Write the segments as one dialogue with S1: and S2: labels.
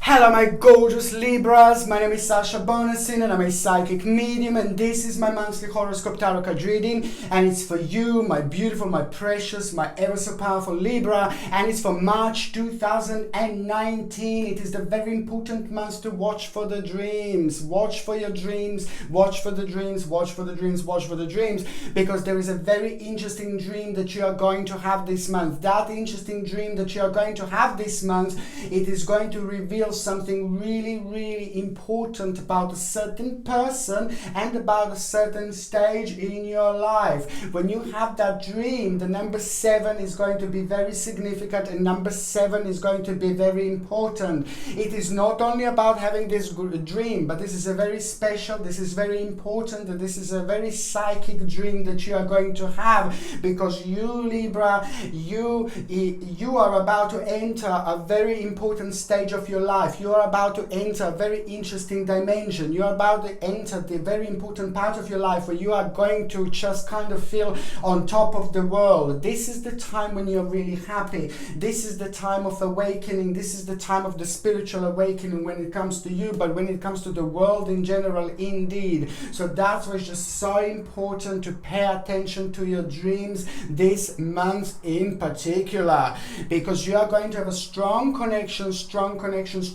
S1: Hello my gorgeous Libras, my name is Sasha Bonasin and I'm a psychic medium, and this is my monthly horoscope tarot card reading, and it's for you, my beautiful, my precious, my ever so powerful Libra, and it's for March 2019. It is the very important month to watch for the dreams. Watch for your dreams, watch for the dreams, watch for the dreams, watch for the dreams, because there is a very interesting dream that you are going to have this month. That interesting dream that you are going to have this month, it is going to reveal something really important about a certain person and about a certain stage in your life. When you have that dream, the number 7 is going to be very significant, and number 7 is going to be very important. It is not only about having this dream, but this is a very special, this is very important, and this is a very psychic dream that you are going to have, because you, Libra, you are about to enter a very important stage of your life. You are about to enter a very interesting dimension. You are about to enter the very important part of your life where you are going to just kind of feel on top of the world. This is the time when you're really happy. This is the time of awakening. This is the time of the spiritual awakening when it comes to you, but when it comes to the world in general, indeed. So that's why it's just so important to pay attention to your dreams this month in particular, because you are going to have a strong connection.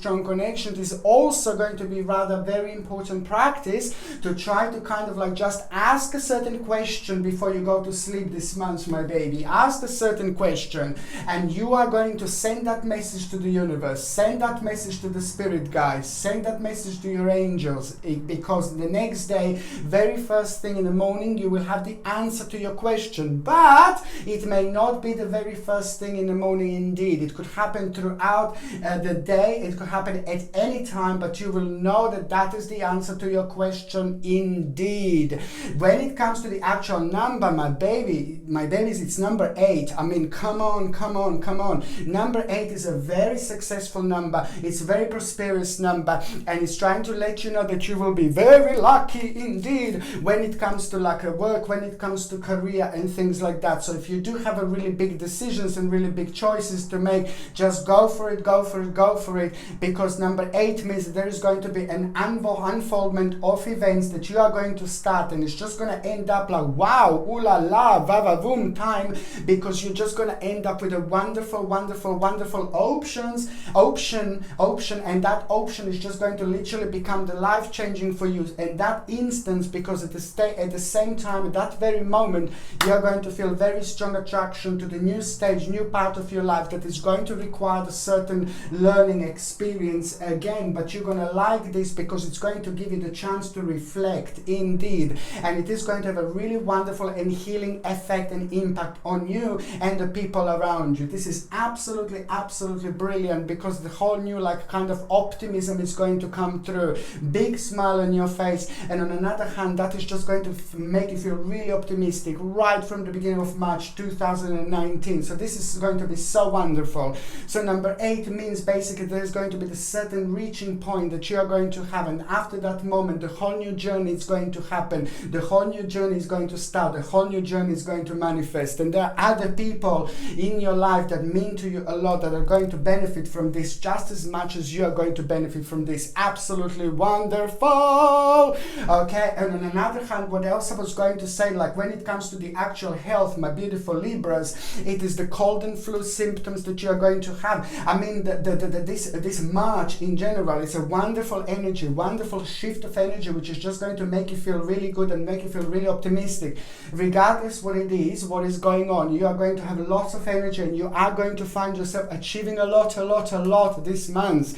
S1: It is also going to be rather very important practice to try to kind of like just ask a certain question before you go to sleep this month, my baby. Ask a certain question, and you are going to send that message to the universe, send that message to the spirit guides, send that message to your angels, because the next day, very first thing in the morning, you will have the answer to your question. But it may not be the very first thing in the morning indeed. It could happen throughout the day. It could happen at any time, but you will know that that is the answer to your question indeed. When it comes to the actual number, my babies, it's number 8. I mean, come on. Number 8 is a very successful number. It's a very prosperous number, and it's trying to let you know that you will be very lucky indeed when it comes to like a work, when it comes to career and things like that. So if you do have a really big decisions and really big choices to make, just go for it, because number 8 means that there is going to be an unfoldment of events that you are going to start, and it's just going to end up like wow, ooh la la, va va voom time, because you're just going to end up with a wonderful option, and that option is just going to literally become the life-changing for you in that instance, because at the same time, at that very moment, you're going to feel very strong attraction to the new stage, new part of your life that is going to require a certain learning experience again, but you're going to like this because it's going to give you the chance to reflect indeed, and it is going to have a really wonderful and healing effect and impact on you and the people around you. This is absolutely brilliant, because the whole new like kind of optimism is going to come through, big smile on your face, and on another hand, that is just going to make you feel really optimistic right from the beginning of March 2019. So this is going to be so wonderful. So number 8 means basically there's going to be the certain reaching point that you are going to have, and after that moment, the whole new journey is going to happen, the whole new journey is going to start, the whole new journey is going to manifest, and there are other people in your life that mean to you a lot that are going to benefit from this just as much as you are going to benefit from this. Absolutely wonderful. Okay, and on another hand, what else I was going to say, like when it comes to the actual health, my beautiful Libras, it is the cold and flu symptoms that you are going to have. I mean, this March in general is a wonderful energy, wonderful shift of energy, which is just going to make you feel really good and make you feel really optimistic. Regardless what it is, what is going on, you are going to have lots of energy, and you are going to find yourself achieving a lot this month.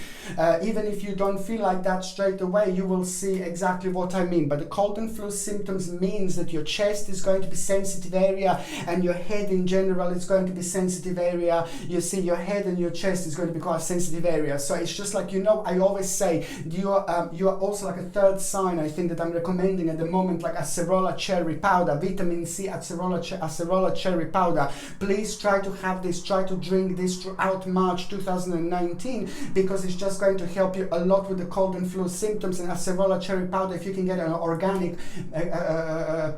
S1: Even if you don't feel like that straight away, you will see exactly what I mean. But the cold and flu symptoms means that your chest is going to be sensitive area, and your head in general is going to be sensitive area. You see, your head and your chest is going to be quite a sensitive area. So it's just like, you know, I always say you are also like a third sign, I think, that I'm recommending at the moment, like acerola cherry powder, vitamin C acerola cherry powder. Please try to have this, try to drink this throughout March 2019, because it's just going to help you a lot with the cold and flu symptoms. And acerola cherry powder, if you can get an organic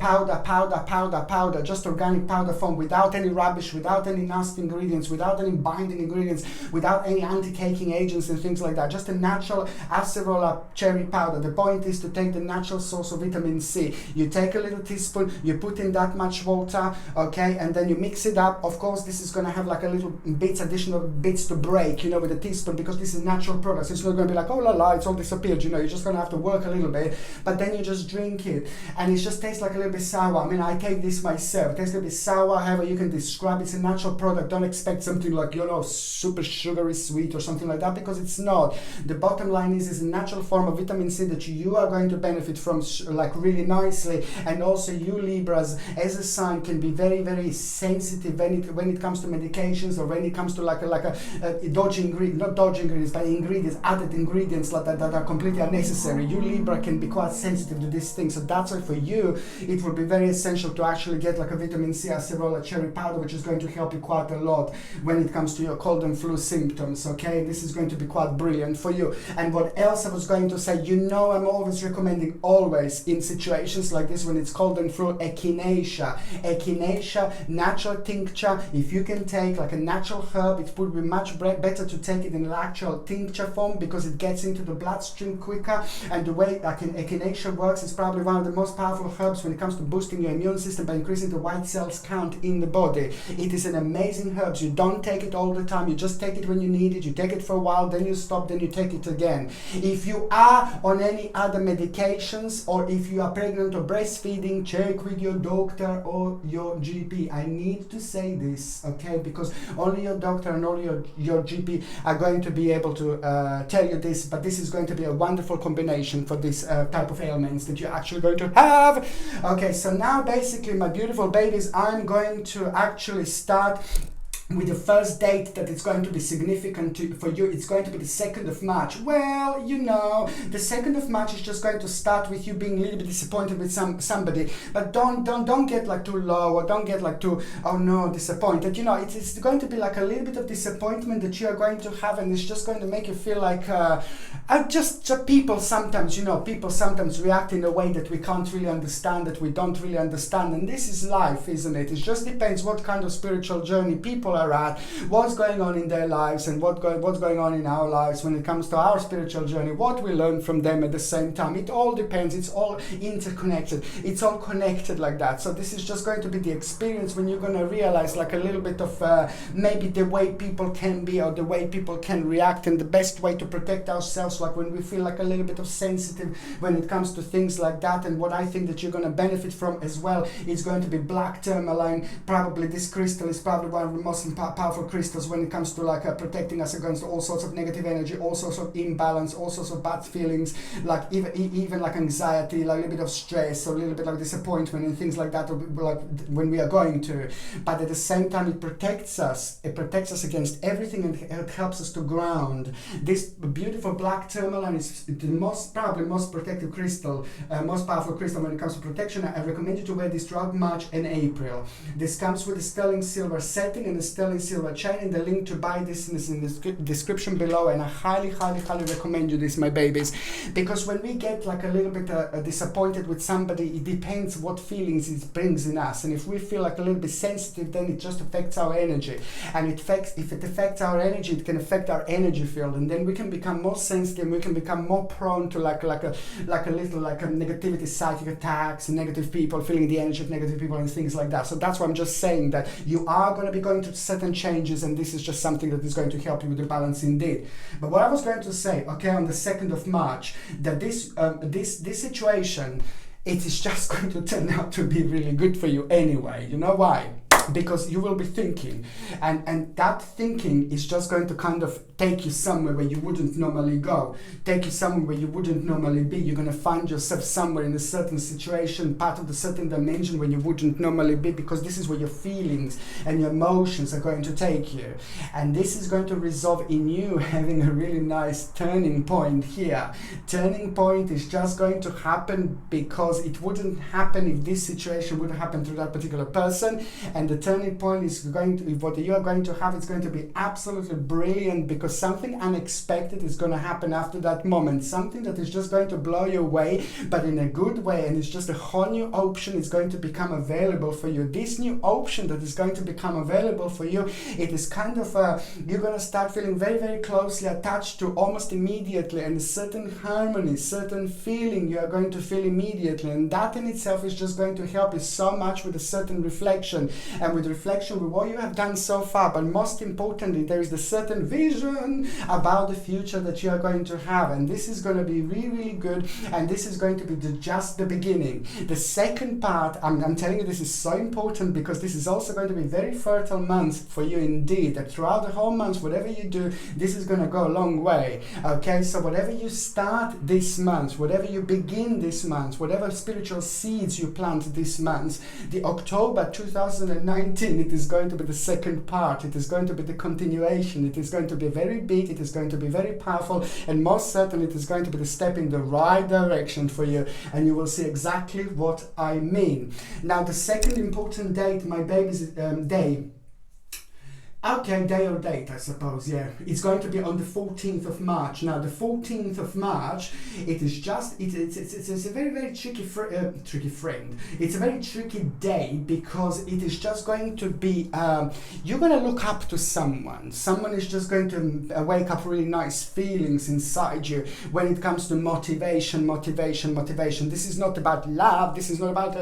S1: powder, just organic powder form, without any rubbish, without any nasty ingredients, without any binding ingredients, without any anti-caking agents vitamins and things like that. Just a natural acerola cherry powder. The point is to take the natural source of vitamin C. You take a little teaspoon, you put in that much water, okay, and then you mix it up. Of course, this is going to have like a little additional bits to break, you know, with a teaspoon, because this is natural products. It's not going to be like, oh la la, it's all disappeared, you know. You're just going to have to work a little bit, but then you just drink it, and it just tastes like a little bit sour. I mean, I take this myself. It tastes a little bit sour, however you can describe. It's a natural product. Don't expect something like, you know, super sugary sweet or something like that, because it's not. The bottom line is a natural form of vitamin C that you are going to benefit from like really nicely. And also you Libras as a sign can be very, very sensitive when it comes to medications, or when it comes to like a dodgy ingredient, not dodgy ingredients, but ingredients, added ingredients that are completely unnecessary. You Libra can be quite sensitive to these things, so that's why for you it will be very essential to actually get like a vitamin C acerola cherry powder, which is going to help you quite a lot when it comes to your cold and flu symptoms. Okay, this is going to be quite brilliant for you. And what else I was going to say, you know, I'm always recommending, always in situations like this when it's cold and flu, echinacea, natural tincture. If you can take like a natural herb, it would be much better to take it in an actual tincture form, because it gets into the bloodstream quicker. And the way echinacea works is probably one of the most powerful herbs when it comes to boosting your immune system by increasing the white cells count in the body. It is an amazing herb. You don't take it all the time, you just take it when you need it. You take it for a while, then you stop, then you take it again. If you are on any other medications, or if you are pregnant or breastfeeding, check with your doctor or your GP. I need to say this, okay, because only your doctor and only your GP are going to be able to tell you this, but this is going to be a wonderful combination for this type of ailments that you're actually going to have. Okay, so now basically, my beautiful babies, I'm going to actually start with the first date that it's going to be significant for you. It's going to be the 2nd of March. Well, you know, the 2nd of March is just going to start with you being a little bit disappointed with somebody, but don't get like too low, or don't get like too, oh no, disappointed. You know, it's going to be like a little bit of disappointment that you are going to have, and it's just going to make you feel like just people sometimes, you know, people sometimes react in a way that we can't really understand, that we don't really understand, and this is life, isn't it? It just depends what kind of spiritual journey people are at, what's going on in their lives, and what's going on in our lives when it comes to our spiritual journey, what we learn from them at the same time. It all depends. It's all interconnected. It's all connected like that. So this is just going to be the experience when you're going to realize like a little bit of maybe the way people can be, or the way people can react, and the best way to protect ourselves, like when we feel like a little bit of sensitive when it comes to things like that. And what I think that you're going to benefit from as well is going to be black tourmaline. Probably this crystal is probably one of the most powerful crystals when it comes to like protecting us against all sorts of negative energy, all sorts of imbalance, all sorts of bad feelings, like even like anxiety, like a little bit of stress, or a little bit like disappointment and things like that, like when we are going to. But at the same time, it protects us against everything, and it helps us to ground. This beautiful black tourmaline is the probably most protective crystal, most powerful crystal when it comes to protection. I recommend you to wear this throughout March and April. This comes with a sterling silver setting and a sterling silver chain, and the link to buy this is in the description below. And I highly recommend you this, my babies, because when we get like a little bit disappointed with somebody, it depends what feelings it brings in us. And if we feel like a little bit sensitive, then it just affects our energy, and if it affects our energy, it can affect our energy field, and then we can become more sensitive, we can become more prone to like a negativity, psychic attacks, negative people, feeling the energy of negative people and things like that. So that's why I'm just saying that you are going to be going to certain changes, and this is just something that is going to help you with the balance indeed. But what I was going to say, okay, on the 2nd of March, that this situation, it is just going to turn out to be really good for you anyway. You know why? Because you will be thinking, and that thinking is just going to kind of take you somewhere where you wouldn't normally go, take you somewhere where you wouldn't normally be. You're going to find yourself somewhere in a certain situation, part of the certain dimension where you wouldn't normally be, because this is where your feelings and your emotions are going to take you. And this is going to result in you having a really nice turning point here. Turning point is just going to happen because it wouldn't happen if this situation would happen to that particular person. And the the turning point is going to, what you are going to have, it's going to be absolutely brilliant, because something unexpected is going to happen after that moment, something that is just going to blow you away, but in a good way, and it's just a whole new option is going to become available for you. This new option that is going to become available for you, it is kind of you're going to start feeling very, very closely attached to almost immediately, and a certain harmony, certain feeling you are going to feel immediately, and that in itself is just going to help you so much with a certain reflection, and with reflection with what you have done so far. But most importantly, there is the certain vision about the future that you are going to have, and this is going to be really, really good, and this is going to be just the beginning. The second part, I'm telling you, this is so important, because this is also going to be very fertile months for you indeed, that throughout the whole month, whatever you do, this is going to go a long way. Okay, so whatever you start this month, whatever you begin this month, whatever spiritual seeds you plant this month, the October 2019, it is going to be the second part, it is going to be the continuation, it is going to be very big, it is going to be very powerful, and most certainly it is going to be the step in the right direction for you, and you will see exactly what I mean. Now, the second important date, my baby's day, okay, day or date, I suppose, yeah. It's going to be on the 14th of March. Now, the 14th of March, it is just, it's a very, very tricky friend. It's a very tricky day, because it is just going to be, you're going to look up to someone. Someone is just going to wake up really nice feelings inside you when it comes to motivation. This is not about love. This is not about,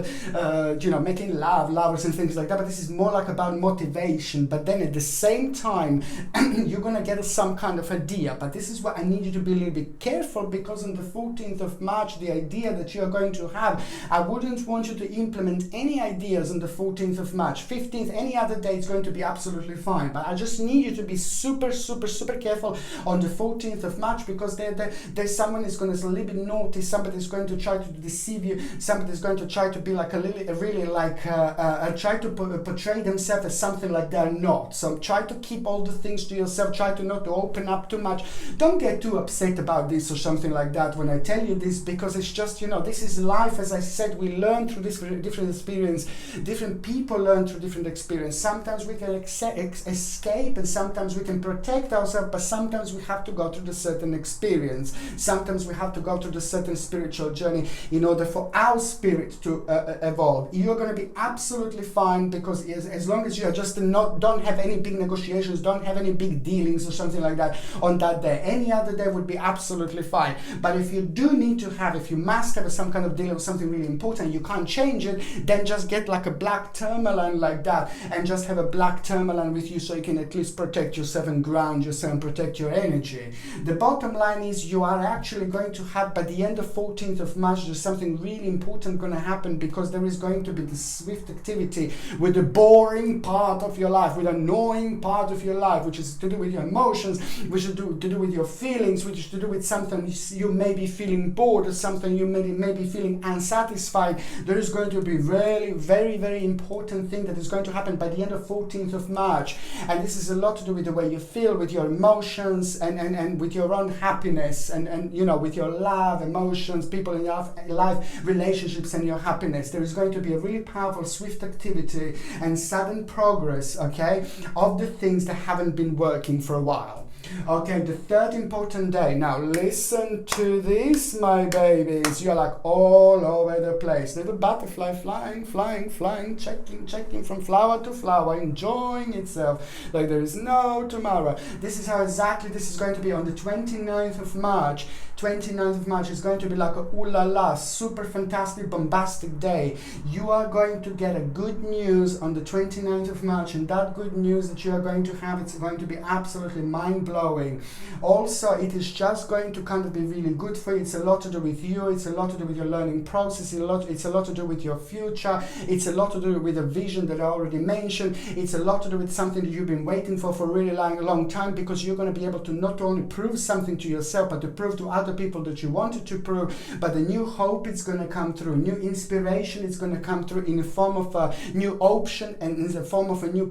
S1: making love, lovers and things like that, but this is more like about motivation. But then at the same time, you're going to get some kind of idea, but this is what I need you to be a little bit careful, because on the 14th of March, the idea that you're going to have, I wouldn't want you to implement any ideas on the 14th of March. 15th, any other day, it's going to be absolutely fine, but I just need you to be super careful on the 14th of March, because there's someone is going to a little bit naughty, somebody is going to try to deceive you, somebody is going to try to be like try to portray themselves as something like they're not. So try to keep all the things to yourself, try to not to open up too much. Don't get too upset about this or something like that when I tell you this, because it's just, this is life. As I said, we learn through this different experience, different people learn through different experience. Sometimes we can escape, and sometimes we can protect ourselves, but sometimes we have to go through the certain experience. Sometimes we have to go through the certain spiritual journey in order for our spirit to evolve. You're going to be absolutely fine, because as long as you are just don't have any big negotiations, don't have any big dealings or something like that on that day. Any other day would be absolutely fine. But if you if you must have some kind of deal or something really important, you can't change it, then just get like a black tourmaline like that, and just have a black tourmaline with you, so you can at least protect yourself and ground yourself and protect your energy. The bottom line is, you are actually going to have, by the end of 14th of March, there's something really important going to happen, because there is going to be this swift activity with the boring part of your life, with the annoying part of your life, which is to do with your emotions, which is to do with your feelings, which is to do with something you may be feeling bored, or something you may be feeling unsatisfied. There is going to be really very, very important thing that is going to happen by the end of 14th of March, and this is a lot to do with the way you feel, with your emotions, and with your own happiness, and with your love, emotions, people in your life, relationships, and your happiness. There is going to be a really powerful, swift activity and sudden progress, okay, of the things that haven't been working for a while. Okay, the third important day. Now listen to this, my babies. You're like all over the place. Little butterfly flying, checking from flower to flower, enjoying itself like there is no tomorrow. This is how exactly this is going to be on the 29th of March. 29th of March is going to be like a ooh la la, super fantastic, bombastic day. You are going to get a good news on the 29th of March, and that good news that you are going to have, it's going to be absolutely mind-blowing. Also, it is just going to kind of be really good for you. It's a lot to do with you, it's a lot to do with your learning process, it's a lot to do with your future, it's a lot to do with a vision that I already mentioned, it's a lot to do with something that you've been waiting for a really long time, because you're going to be able to not only prove something to yourself, but to prove to others other people that you wanted to prove, but a new hope is going to come through, new inspiration is going to come through in the form of a new option and in the form of a new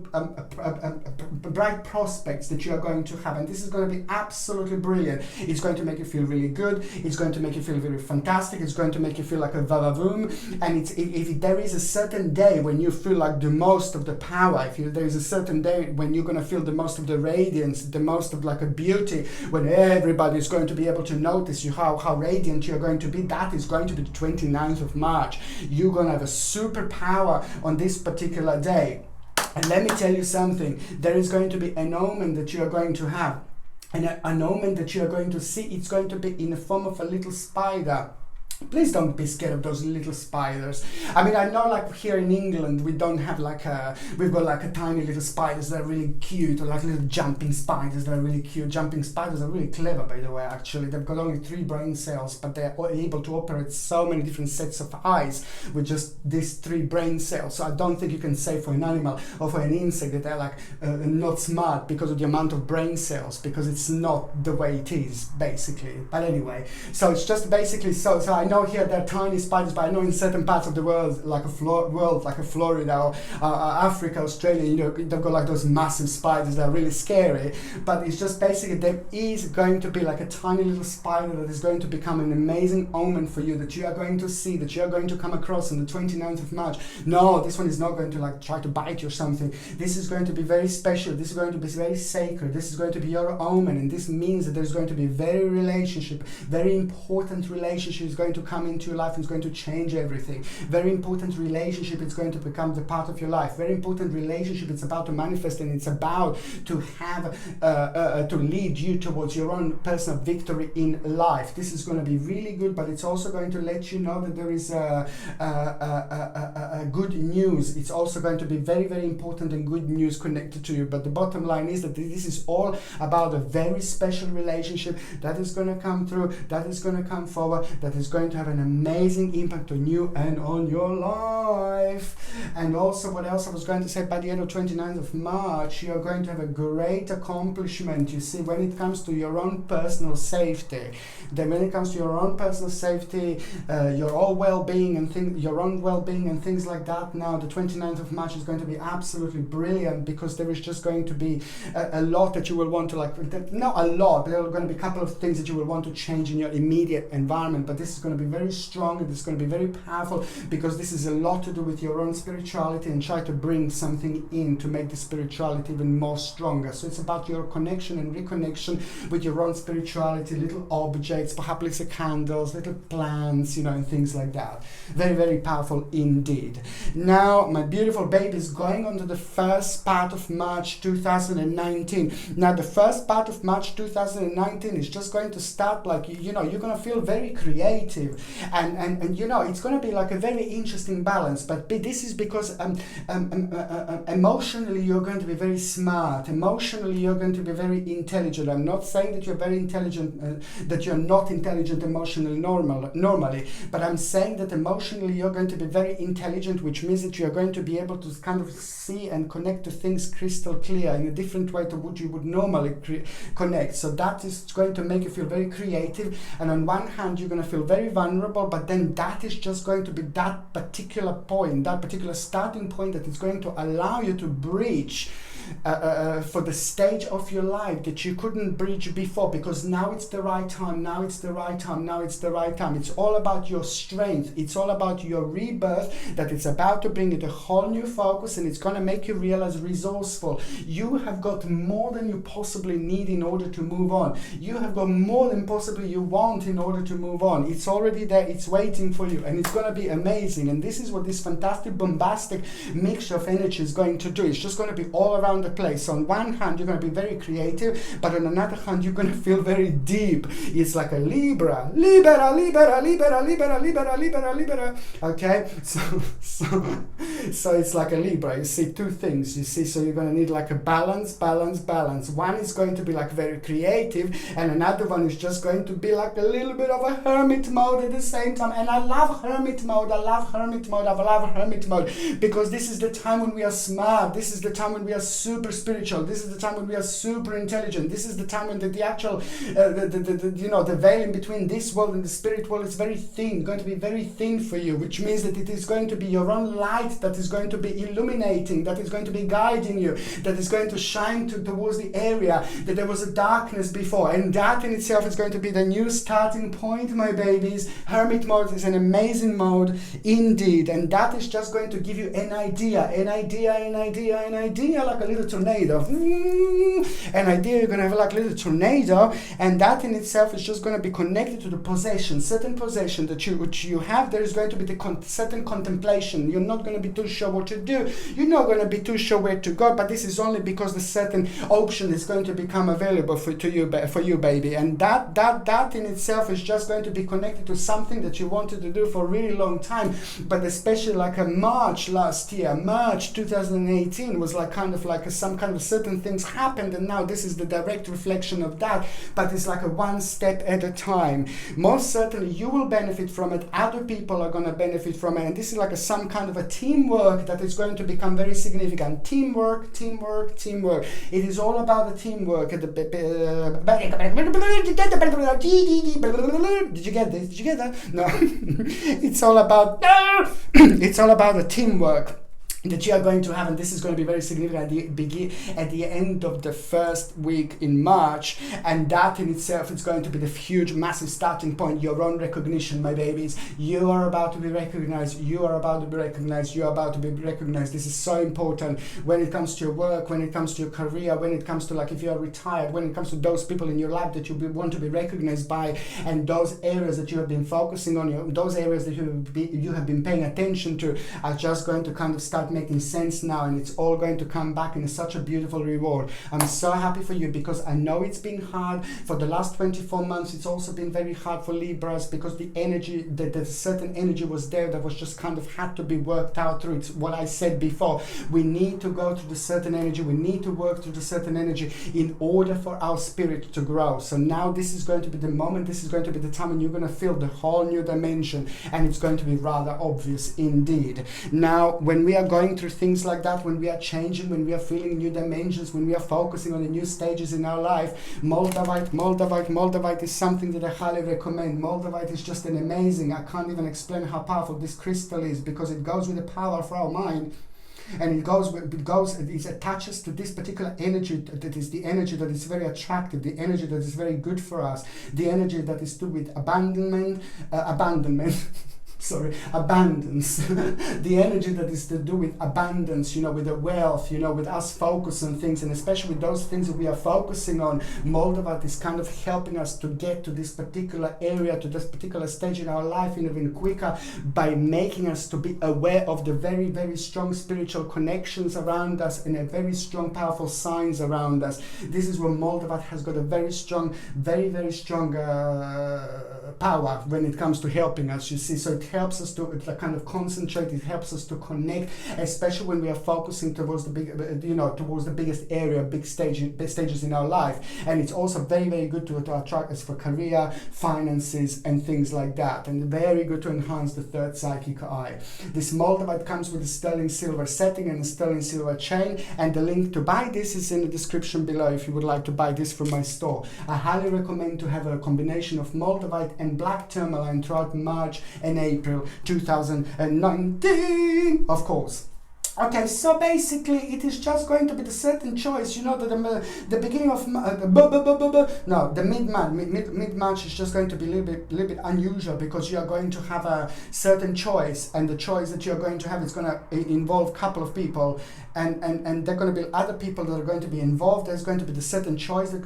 S1: bright prospects that you are going to have. And this is going to be absolutely brilliant. It's going to make you feel really good. It's going to make you feel very fantastic. It's going to make you feel like a vavavoom. And if there is a certain day when you feel like the most of the power, there is a certain day when you're going to feel the most of the radiance, the most of like a beauty, when everybody is going to be able to notice you, how radiant you're going to be, that is going to be the 29th of March. You're going to have a superpower on this particular day. And let me tell you something, there is going to be an omen that you are going to have. And an omen that you are going to see, it's going to be in the form of a little spider. Please don't be scared of those little spiders. I mean, I know like here in England, we don't have we've got like a tiny little spiders that are really cute, or like little jumping spiders that are really cute. Jumping spiders are really clever, by the way, actually. They've got only 3 brain cells, but they're able to operate so many different sets of eyes with just these 3 brain cells. So I don't think you can say for an animal or for an insect that they're like not smart because of the amount of brain cells, because it's not the way it is, basically. But anyway, so it's just basically, so I know here they're tiny spiders, but I know in certain parts of the world, like Florida or Africa, Australia, they've got like those massive spiders that are really scary. But it's just basically there is going to be like a tiny little spider that is going to become an amazing omen for you, that you are going to see, that you are going to come across on the 29th of March. No, this one is not going to like try to bite you or something. This is going to be very special. This is going to be very sacred. This is going to be your omen, and this means that there's going to be very important relationship is going to come into your life and it's going to change everything. Very important relationship, it's going to become the part of your life. Very important relationship, it's about to manifest, and it's about to have to lead you towards your own personal victory in life. This is going to be really good, but it's also going to let you know that there is a good news. It's also going to be very important and good news connected to you. But the bottom line is that this is all about a very special relationship that is going to come through, that is going to come forward, that is going to have an amazing impact on you and on your life. And also, what else I was going to say, by the end of 29th of March, you're going to have a great accomplishment. You see, when it comes to your own personal safety, your own well-being and things like that, now the 29th of March is going to be absolutely brilliant, because there is just going to be a lot that you will want to not a lot, but there are going to be a couple of things that you will want to change in your immediate environment. But this is going to be very strong, and it's going to be very powerful, because this is a lot to do with your own spirituality, and try to bring something in to make the spirituality even more stronger. So it's about your connection and reconnection with your own spirituality, little objects, perhaps little candles, little plants, and things like that. Very powerful indeed. Now, my beautiful baby is going on to the first part of March 2019. Now, the first part of March 2019 is just going to start like, you're going to feel very creative, and it's going to be like a very interesting balance. But this is because emotionally you're going to be very smart. Emotionally you're going to be very intelligent. I'm not saying that you're very intelligent, that you're not intelligent emotionally normally, but I'm saying that emotionally you're going to be very intelligent, which means that you're going to be able to kind of see and connect to things crystal clear in a different way to what you would normally connect. So that is going to make you feel very creative, and on one hand you're going to feel very vulnerable, but then that is just going to be that particular point, that particular starting point that is going to allow you to breach for the stage of your life that you couldn't breach before, because now it's the right time, It's all about your strength, it's all about your rebirth, that it's about to bring it a whole new focus, and it's going to make you realize resourceful. You have got more than you possibly need in order to move on. You have got more than possibly you want in order to move on. It's already there, it's waiting for you, and it's going to be amazing. And this is what this fantastic bombastic mixture of energy is going to do. It's just going to be all around the place. So on one hand you're going to be very creative, but on another hand you're going to feel very deep. It's like a Libra. Okay, so it's like a Libra. You see two things, so you're going to need like a balance. One is going to be like very creative, and another one is just going to be like a little bit of a hermit mode at the same time. And I love hermit mode, because this is the time when we are smart, this is the time when we are super spiritual. This is the time when we are super intelligent. This is the time when the actual, the veil in between this world and the spirit world is very thin, going to be very thin for you, which means that it is going to be your own light that is going to be illuminating, that is going to be guiding you, that is going to shine towards the area that there was a darkness before. And that in itself is going to be the new starting point, my babies. Hermit mode is an amazing mode indeed, and that is just going to give you an idea, like a little tornado. An idea, you're going to have like a little tornado, and that in itself is just going to be connected to the possession, certain possession that you have. There is going to be the certain contemplation. You're not going to be too sure what to do. You're not going to be too sure where to go, but this is only because the certain option is going to become available for you, baby. And that in itself is just going to be connected to something that you wanted to do for a really long time, but especially like a March last year, March 2018 was like some kind of certain things happened, and now this is the direct reflection of that, but it's like a one step at a time. Most certainly you will benefit from it, other people are going to benefit from it, and this is like some kind of a teamwork that is going to become very significant. Teamwork. It is all about the teamwork. Did you get this? Did you get that? No. It's all about the teamwork that you are going to have, and this is going to be very significant at the end of the first week in March, and that in itself is going to be the huge, massive starting point, your own recognition, my babies. You are about to be recognized. This is so important when it comes to your work, when it comes to your career, when it comes to like if you are retired, when it comes to those people in your life that you want to be recognized by, and those areas that you have been focusing on, those areas that you have been paying attention to are just going to kind of start making sense now, and it's all going to come back in such a beautiful reward. I'm so happy for you because I know it's been hard for the last 24 months. It's also been very hard for Libras because the energy, the certain energy was there that was just kind of had to be worked out through. It's what I said before. We need to go through the certain energy. We need to work through the certain energy in order for our spirit to grow. So now this is going to be the moment. This is going to be the time when you're going to feel the whole new dimension, and it's going to be rather obvious indeed. Now, when we are going through things like that, when we are changing, when we are feeling new dimensions, when we are focusing on the new stages in our life, Moldavite is something that I highly recommend. Moldavite is just an amazing, I can't even explain how powerful this crystal is, because it goes with the power of our mind. And it attaches to this particular energy that is the energy that is very attractive, the energy that is very good for us, the energy that is to do with abandonance, the energy that is to do with abundance, with the wealth, with us focus on things, and especially with those things that we are focusing on. Moldavite is kind of helping us to get to this particular area, to this particular stage in our life even quicker, by making us to be aware of the very, very strong spiritual connections around us and a very strong, powerful signs around us. This is where Moldavite has got a very strong, very, very strong power when it comes to helping us, you see. So it helps us to kind of concentrate, it helps us to connect, especially when we are focusing towards the biggest area, big stages in our life. And it's also very, very good to attract us for career, finances, and things like that, and very good to enhance the third psychic eye. This Moldavite comes with a sterling silver setting and a sterling silver chain, and the link to buy this is in the description below if you would like to buy this from my store. I highly recommend to have a combination of Moldavite and black tourmaline throughout March and April 2019, of course. Okay, so basically it is just going to be the certain choice, the beginning of the mid-March is just going to be a little bit unusual, because you are going to have a certain choice, and the choice that you're going to have is going to involve a couple of people, and there are going to be other people that are going to be involved. There's going to be the certain choice that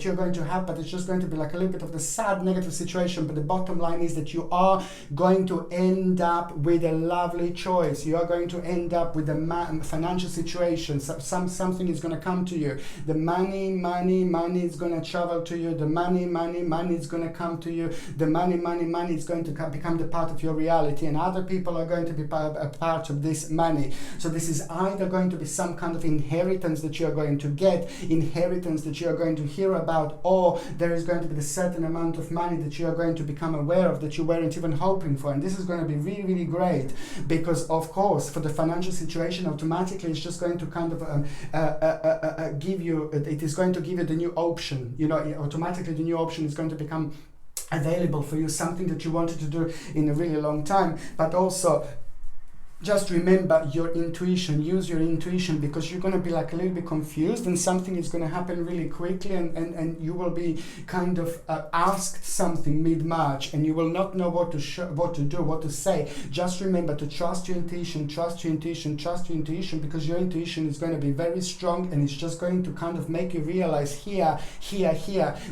S1: you're going to have, but it's just going to be like a little bit of the sad negative situation. But the bottom line is that you are going to end up with a lovely choice. You are going to end up with the financial situation. Something is going to come to you. The money is going to travel to you. The money is going to come to you. The money is going to become the part of your reality, and other people are going to be a part of this money. So this is either going to be some kind of inheritance that you are going to get, inheritance that you are going to hear about, or there is going to be a certain amount of money that you are going to become aware of that you weren't even hoping for. And this is going to be really, really great, because of course for the financial situation situation, automatically it's just going to kind of give you, it is going to give you the new option. You know, automatically the new option is going to become available for you, something that you wanted to do in a really long time. But also, just remember your intuition, use your intuition, because you're going to be like a little bit confused and something is going to happen really quickly, and you will be kind of asked something mid-March and you will not know what to do, what to say. Just remember to trust your intuition, trust your intuition, trust your intuition, because your intuition is going to be very strong and it's just going to kind of make you realize here,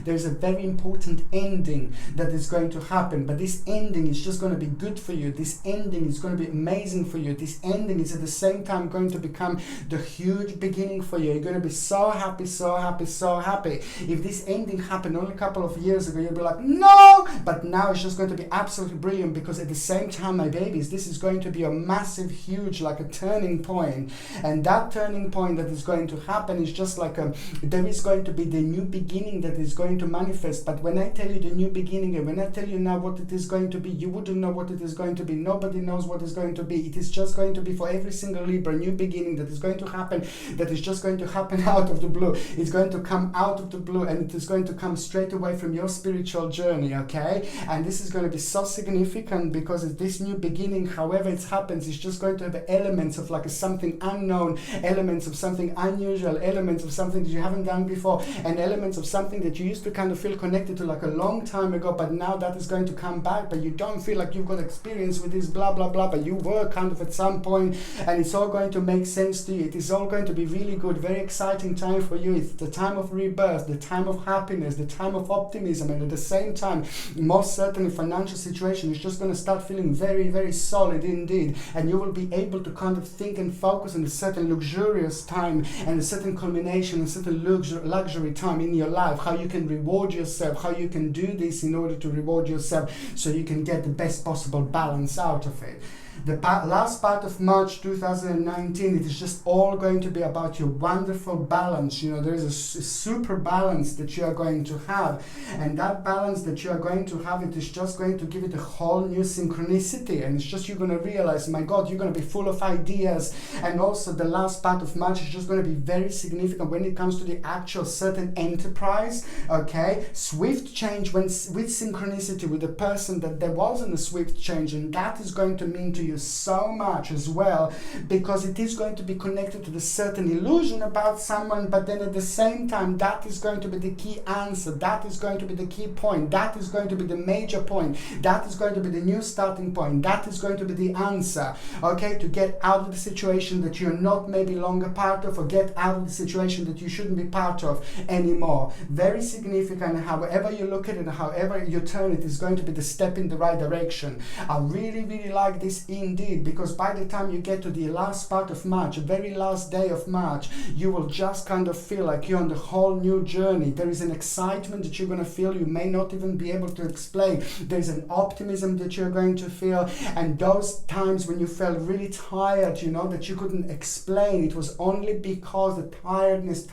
S1: there's a very important ending that is going to happen. But this ending is just going to be good for you. This ending is going to be amazing for you. This ending is at the same time going to become the huge beginning for you. You're going to be so happy, so happy, so happy. If this ending happened only a couple of years ago, you'll be like, no! But now it's just going to be absolutely brilliant, because at the same time, my babies, this is going to be a massive, huge, like a turning point. And that turning point that is going to happen is just like there is going to be the new beginning that is going to manifest. But when I tell you the new beginning, and when I tell you now what it is going to be, you wouldn't know what it is going to be. Nobody knows what it's going to be. It is just going to be for every single Libra, new beginning that is going to happen, that is just going to happen out of the blue. It's going to come out of the blue, and it is going to come straight away from your spiritual journey, okay? And this is going to be so significant, because this new beginning, however it happens, is just going to have elements of like something unknown, elements of something unusual, elements of something that you haven't done before, and elements of something that you used to kind of feel connected to like a long time ago, but now that is going to come back, but you don't feel like you've got experience with this blah blah blah, but you were kind of at some point, and it's all going to make sense to you. It is all going to be really good, very exciting time for you. It's the time of rebirth, the time of happiness, the time of optimism, and at the same time, most certainly financial situation is just going to start feeling very, very solid indeed, and you will be able to kind of think and focus on a certain luxurious time and a certain culmination, a certain luxury time in your life, how you can reward yourself, how you can do this in order to reward yourself so you can get the best possible balance out of it. The last part of March 2019, it is just all going to be about your wonderful balance. You know, there is a super balance that you are going to have. And that balance that you are going to have, it is just going to give it a whole new synchronicity. And it's just you're going to realize, my God, you're going to be full of ideas. And also the last part of March is just going to be very significant when it comes to the actual certain enterprise. Okay? Swift change with synchronicity with the person that there wasn't a swift change. And that is going to mean to you so much as well, because it is going to be connected to the certain illusion about someone, but then at the same time that is going to be the key answer, that is going to be the key point, that is going to be the major point, that is going to be the new starting point, that is going to be the answer, okay, to get out of the situation that you're not maybe longer part of, or get out of the situation that you shouldn't be part of anymore. Very significant. However you look at it, however you turn it, is going to be the step in the right direction. I really, really like this indeed, because by the time you get to the last part of March, very last day of March, you will just kind of feel like you're on the whole new journey. There is an excitement that you're going to feel you may not even be able to explain. There's an optimism that you're going to feel, and those times when you felt really tired, you know, that you couldn't explain, it was only because the tiredness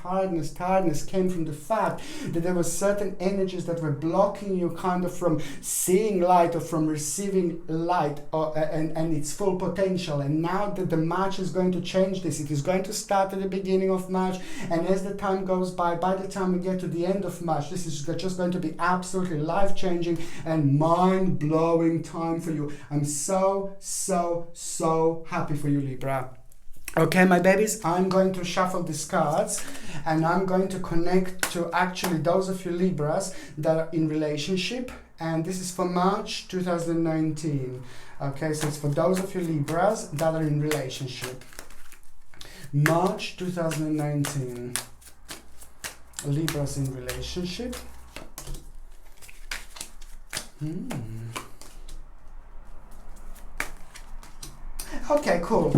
S1: came from the fact that there were certain energies that were blocking you kind of from seeing light or from receiving light, and its full potential. And now that the March is going to change this, it is going to start at the beginning of March, and as the time goes by the time we get to the end of March, this is just going to be absolutely life-changing and mind-blowing time for you. I'm so happy for you, Libra. Okay, my babies, I'm going to shuffle these cards, and I'm going to connect to actually those of you Libras that are in relationship, and this is for March 2019. Okay, so it's for those of you Libras that are in relationship. March 2019. Libras in relationship. Okay, cool.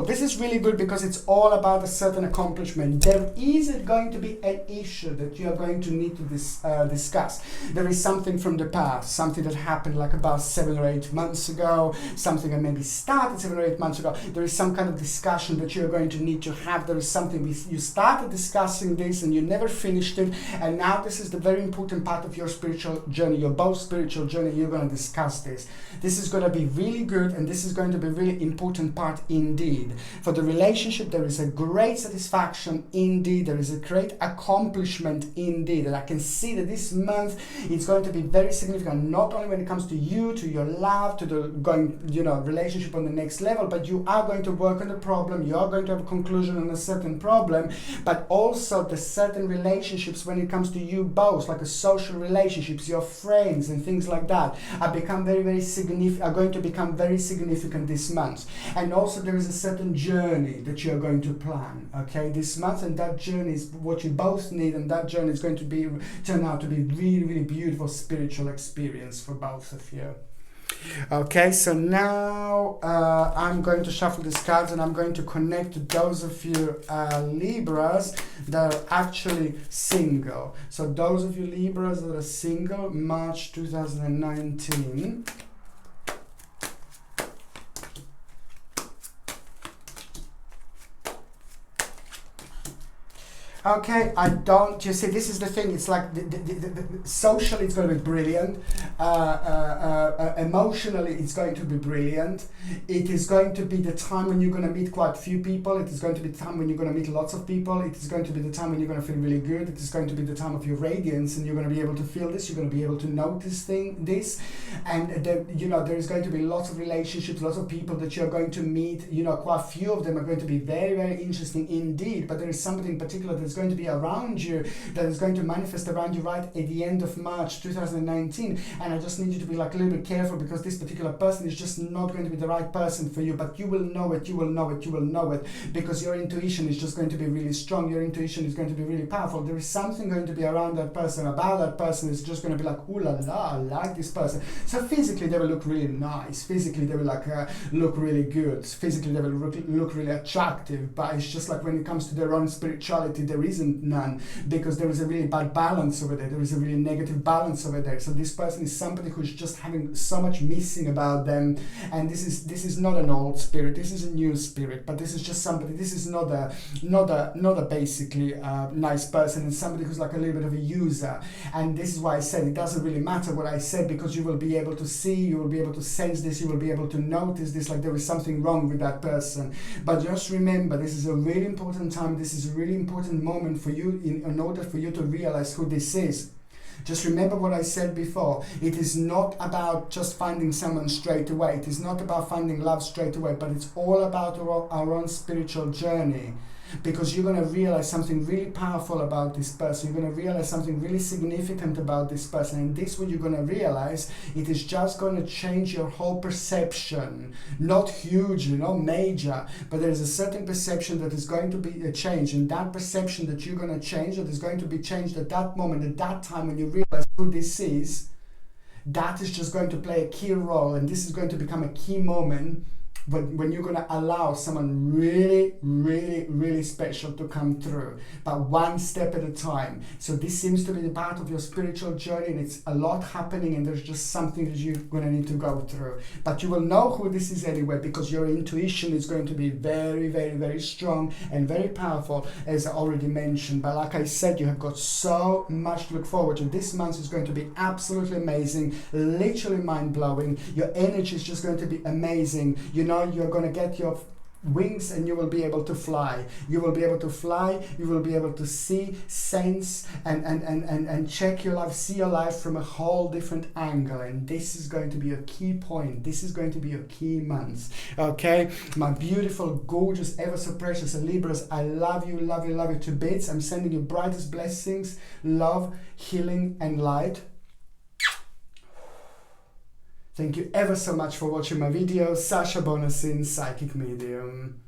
S1: This is really good because it's all about a certain accomplishment. There is going to be an issue that you are going to need to discuss. There is something from the past, something that happened like about 7 or 8 months ago, something that maybe started 7 or 8 months ago. There is some kind of discussion that you're going to need to have. There is something you started discussing this and you never finished it, and now this is the very important part of your spiritual journey, your both spiritual journey. You're going to discuss this. This is going to be really good, and this is going to be really important important part indeed. For the relationship, there is a great satisfaction indeed. There is a great accomplishment indeed. And I can see that this month it's going to be very significant, not only when it comes to you, to your love, to the going, relationship on the next level, but you are going to work on the problem, you are going to have a conclusion on a certain problem, but also the certain relationships when it comes to you both, like a social relationships, your friends and things like that, are going to become very significant this month. And also there is a certain journey that you're going to plan, okay, this month, and that journey is what you both need, and that journey is going to turn out to be really, really beautiful spiritual experience for both of you. Okay, so now I'm going to shuffle these cards, and I'm going to connect to those of you Libras that are actually single. So those of you Libras that are single, March 2019. Okay, you see, this is the thing, it's like, socially it's going to be brilliant, emotionally it's going to be brilliant, it is going to be the time when you're going to meet quite few people, it is going to be the time when you're going to meet lots of people, it is going to be the time when you're going to feel really good, it is going to be the time of your radiance, and you're going to be able to feel this, you're going to be able to notice this, and there is going to be lots of relationships, lots of people that you're going to meet, quite a few of them are going to be very, very interesting indeed, but there is something in particular that's going to be around you, that is going to manifest around you right at the end of March 2019, and I just need you to be like a little bit careful, because this particular person is just not going to be the right person for you, but you will know it, because your intuition is just going to be really strong, your intuition is going to be really powerful. There is something going to be around that person, about that person, is just going to be like, ooh la la, I like this person. So physically they will look really nice, physically they will look really good, physically they will look really attractive, but it's just like when it comes to their own spirituality, there isn't none, because there is a really bad balance over there, there is a really negative balance over there. So this person is somebody who's just having so much missing about them, and this is not an old spirit, this is a new spirit, but this is just somebody, this is not a basically nice person, and somebody who's like a little bit of a user. And this is why I said it doesn't really matter what I said, because you will be able to see, you will be able to sense this, you will be able to notice this, like there is something wrong with that person. But just remember, this is a really important time, this is a really important moment for you in order for you to realize who this is. Just remember what I said before. It is not about just finding someone straight away. It is not about finding love straight away, but it's all about our own spiritual journey. Because you're going to realize something really powerful about this person. You're going to realize something really significant about this person. And this, what you're going to realize, it is just going to change your whole perception. Not hugely, not major, but there is a certain perception that is going to be a change. And that perception that you're going to change, that is going to be changed at that moment, at that time when you realize who this is, that is just going to play a key role. And this is going to become a key moment when you're going to allow someone really, really, really special to come through, but one step at a time. So this seems to be the part of your spiritual journey, and it's a lot happening, and there's just something that you're going to need to go through. But you will know who this is anyway, because your intuition is going to be very, very, very strong and very powerful, as I already mentioned. But like I said, you have got so much to look forward to. This month is going to be absolutely amazing, literally mind-blowing. Your energy is just going to be amazing. You're going to get your wings and you will be able to fly. You will be able to fly, you will be able to see, sense, and check your life, see your life from a whole different angle. And this is going to be a key point. This is going to be a key month. Okay, my beautiful, gorgeous, ever so precious Libras, I love you, love you, love you to bits. I'm sending you brightest blessings, love, healing, and light. Thank you ever so much for watching my video. Sasha Bonasin, Psychic Medium.